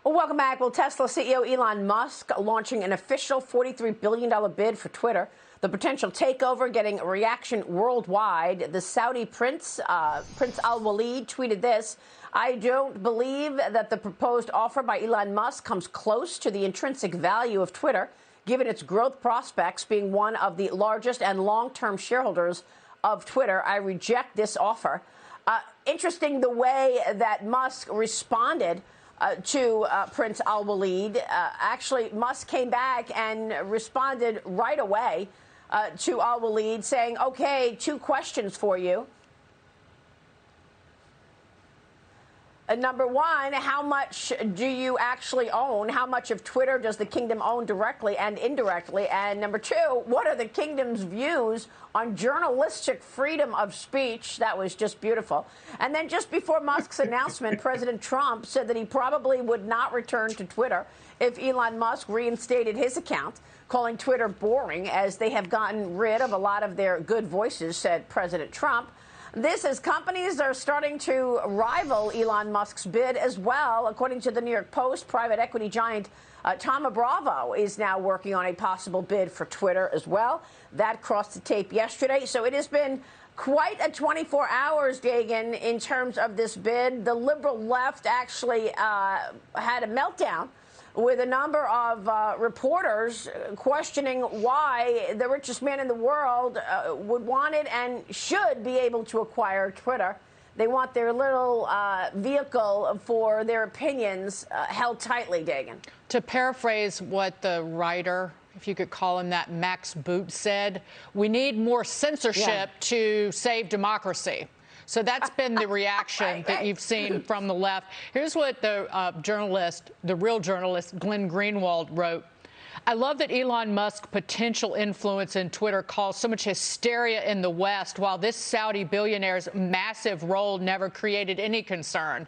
Well, welcome back. Well, Tesla CEO Elon Musk launching an official $43 billion bid for Twitter. The potential takeover getting a reaction worldwide. The Saudi Prince Al-Walid tweeted this: "I don't believe that the proposed offer by Elon Musk comes close to the intrinsic value of Twitter, given its growth prospects, being one of the largest and long-term shareholders of Twitter. I reject this offer." Interesting the way that Musk responded to Prince Al-Walid. Actually, Musk came back and responded right away to Al-Walid, saying, "Okay, two questions for you. Number one, how much do you actually own? How much of Twitter does the kingdom own directly and indirectly? And number two, what are the kingdom's views on journalistic freedom of speech?" That was just beautiful. And then just before Musk's announcement, President Trump said that he probably would not return to Twitter if Elon Musk reinstated his account, calling Twitter boring as they have gotten rid of a lot of their good voices, said President Trump. This as companies are starting to rival Elon Musk's bid as well. According to the New York Post, private equity giant Thoma Bravo is now working on a possible bid for Twitter as well. That crossed the tape yesterday. So it has been quite a 24 hours, Dagan, in terms of this bid. The liberal left actually had a meltdown with a number of reporters questioning why the richest man in the world would want it and should be able to acquire Twitter. They want their little vehicle for their opinions held tightly, Dagan. To paraphrase what the writer, if you could call him that, Max Boot said, we need more censorship to save democracy. So that's been the reaction that you've seen from the left. Here's what the journalist, the real journalist, Glenn Greenwald wrote. "I love that Elon Musk's potential influence in Twitter caused so much hysteria in the West, while this Saudi billionaire's massive role never created any concern."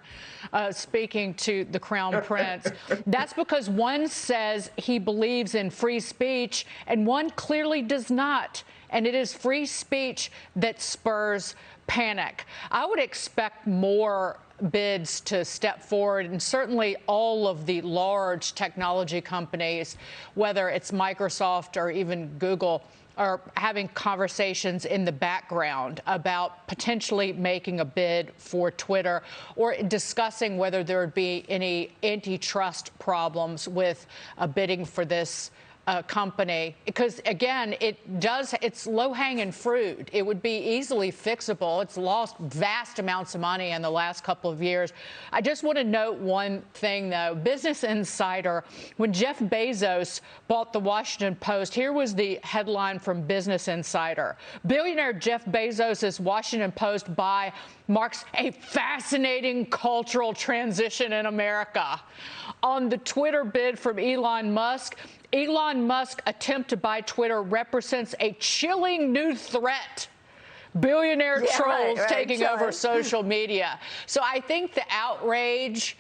Speaking to the Crown Prince. "That's because one says he believes in free speech and one clearly does not. And it is free speech that spurs panic." I would expect more bids to step forward, and certainly all of the large technology companies, whether it's Microsoft or even Google, are having conversations in the background about potentially making a bid for Twitter or discussing whether there would be any antitrust problems with bidding for this company, because again, it's low-hanging fruit. It would be easily fixable. It's lost vast amounts of money in the last couple of years. I just want to note one thing, though. Business Insider, when Jeff Bezos bought the Washington Post, here was the headline from Business Insider: "Billionaire Jeff Bezos' Washington Post buy marks a fascinating cultural transition in America." On the Twitter bid from Elon Musk, Elon Musk's attempt to buy Twitter represents a chilling new threat. Billionaire trolls taking over social media. So I think the outrage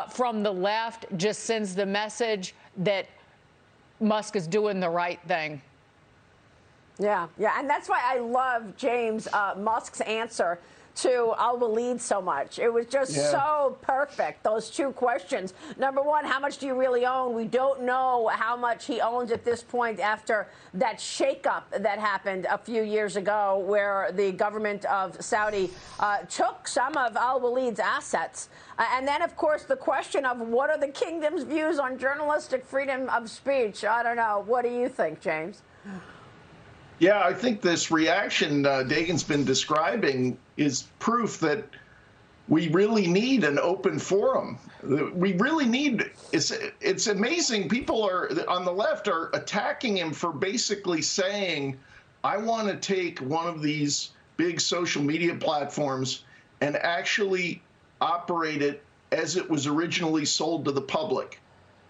from the left just sends the message that Musk is doing the right thing. Yeah, and that's why I love James Musk's answer to Al-Walid so much. It was just so perfect, those two questions. Number one, how much do you really own? We don't know how much he owns at this point after that shakeup that happened a few years ago where the government of Saudi took some of Al-Walid's assets. And then, of course, the question of what are the kingdom's views on journalistic freedom of speech? I don't know. What do you think, James? Yeah, I think this reaction Dagan's been describing is proof that we really need an open forum. We really need, it's amazing. People are on the left are attacking him for basically saying, I want to take one of these big social media platforms and actually operate it as it was originally sold to the public.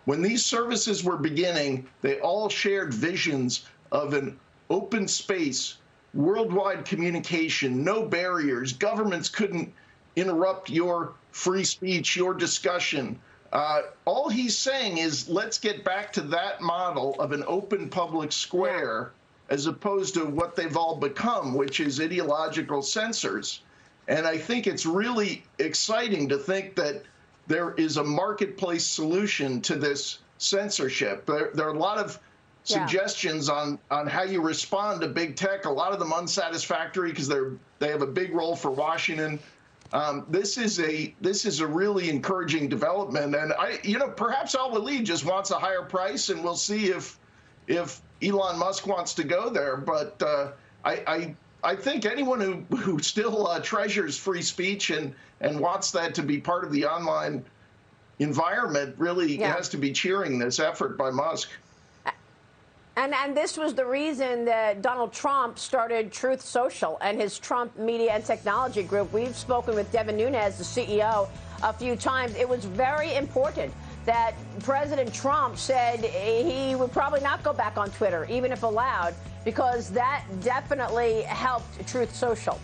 When these services were beginning, they all shared visions of an open space, worldwide communication, no barriers. Governments couldn't interrupt your free speech, your discussion. All he's saying is, let's get back to that model of an open public square, as opposed to what they've all become, which is ideological censors. And I think it's really exciting to think that there is a marketplace solution to this censorship. There are a lot of suggestions on how you respond to big tech, a lot of them unsatisfactory because they have a big role for Washington. This is a really encouraging development, and perhaps Al-Walid just wants a higher price, and we'll see if Elon Musk wants to go there. But I think anyone who still treasures free speech and wants that to be part of the online environment really has to be cheering this effort by Musk. And this was the reason that Donald Trump started Truth Social and his Trump Media and Technology Group. We've spoken with Devin Nunes, the CEO, a few times. It was very important that President Trump said he would probably not go back on Twitter, even if allowed, because that definitely helped Truth Social.